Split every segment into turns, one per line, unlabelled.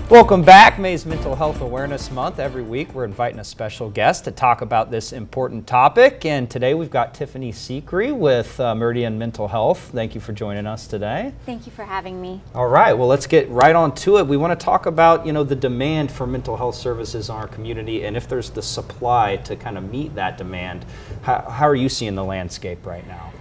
Welcome back. May's Mental Health Awareness Month. Every week we're inviting a special guest to talk about this important topic, and today we've got Tiffany Seekri with Meridian Mental Health. Thank you for joining us today.
Thank you for having me.
All right, well, let's get right on to it. We want to talk about, the demand for mental health services in our community, and if there's the supply to kind of meet that demand. How are you seeing the landscape right now?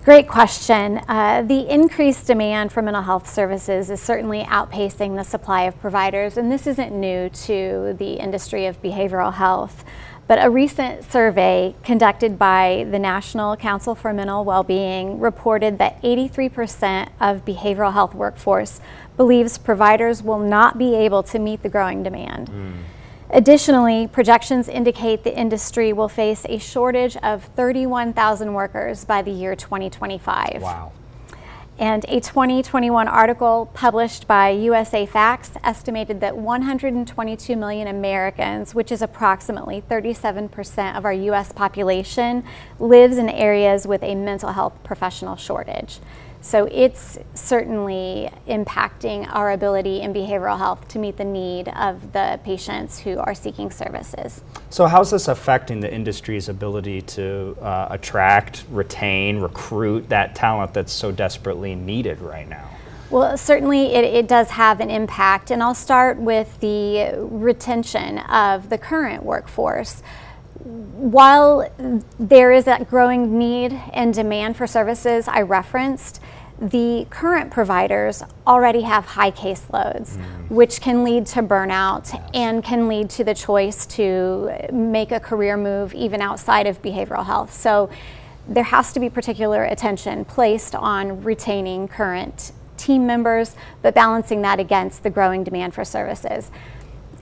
Great question. The increased demand for mental health services is certainly outpacing the supply of providers, and this isn't new to the industry of behavioral health. But a recent survey conducted by the National Council for Mental Wellbeing reported that 83% of behavioral health workforce believes providers will not be able to meet the growing demand. Additionally, projections indicate the industry will face a shortage of 31,000 workers by the year 2025.
Wow.
And a 2021 article published by USA Facts estimated that 122 million Americans, which is approximately 37% of our US population, lives in areas with a mental health professional shortage. So it's certainly impacting our ability in behavioral health to meet the need of the patients who are seeking services.
So how's this affecting the industry's ability to attract, retain, recruit that talent that's so desperately needed right now?
Well, certainly it does have an impact, and I'll start with the retention of the current workforce. While there is that growing need and demand for services I referenced, the current providers already have high caseloads, which can lead to burnout and can lead to the choice to make a career move even outside of behavioral health. So there has to be particular attention placed on retaining current team members, but balancing that against the growing demand for services.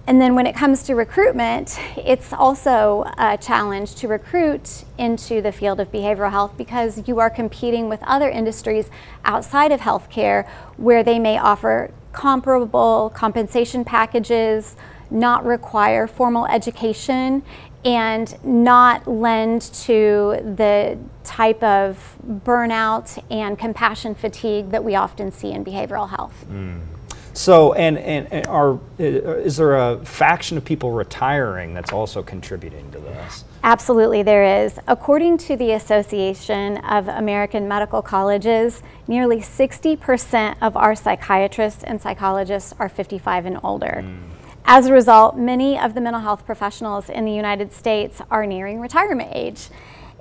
And then when it comes to recruitment, it's also a challenge to recruit into the field of behavioral health because you are competing with other industries outside of healthcare where they may offer comparable compensation packages, not require formal education, and not lend to the type of burnout and compassion fatigue that we often see in behavioral health.
So, is there a faction of people retiring that's also contributing to this?
Absolutely, there is. According to the Association of American Medical Colleges, nearly 60% of our psychiatrists and psychologists are 55 and older. As a result, many of the mental health professionals in the United States are nearing retirement age.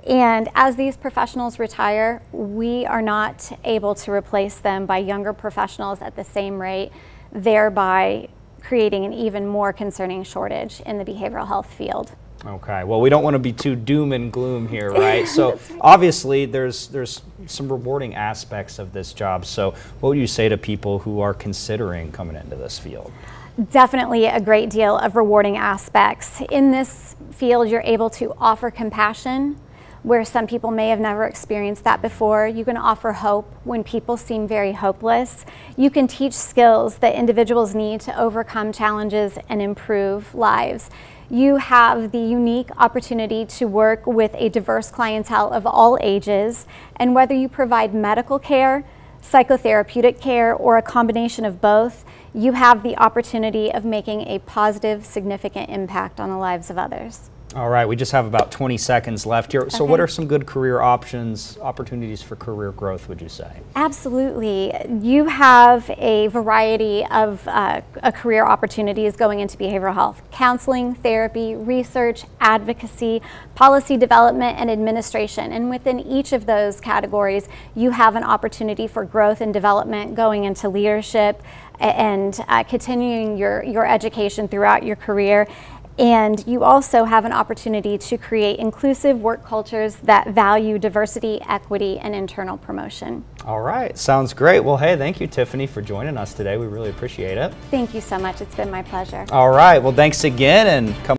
And as these professionals retire, we are not able to replace them by younger professionals at the same rate, thereby creating an even more concerning shortage in the behavioral health field.
Okay, well, we don't want to be too doom and gloom here, right? So obviously there's some rewarding aspects of this job. So what would you say to people who are considering coming into this field?
Definitely a great deal of rewarding aspects. In this field, you're able to offer compassion where some people may have never experienced that before. You can offer hope when people seem very hopeless. You can teach skills that individuals need to overcome challenges and improve lives. You have the unique opportunity to work with a diverse clientele of all ages, and whether you provide medical care, psychotherapeutic care, or a combination of both, you have the opportunity of making a positive, significant impact on the lives of others.
All right, we just have about 20 seconds left here. So what are some good career opportunities for career growth, would you say?
Absolutely. You have a variety of career opportunities going into behavioral health: counseling, therapy, research, advocacy, policy development, and administration. And within each of those categories, you have an opportunity for growth and development going into leadership and continuing your education throughout your career. And you also have an opportunity to create inclusive work cultures that value diversity, equity, and internal promotion.
All right, sounds great. Well, hey, thank you, Tiffany, for joining us today. We really appreciate it.
Thank you so much. It's been my pleasure.
All right, well, thanks again, and come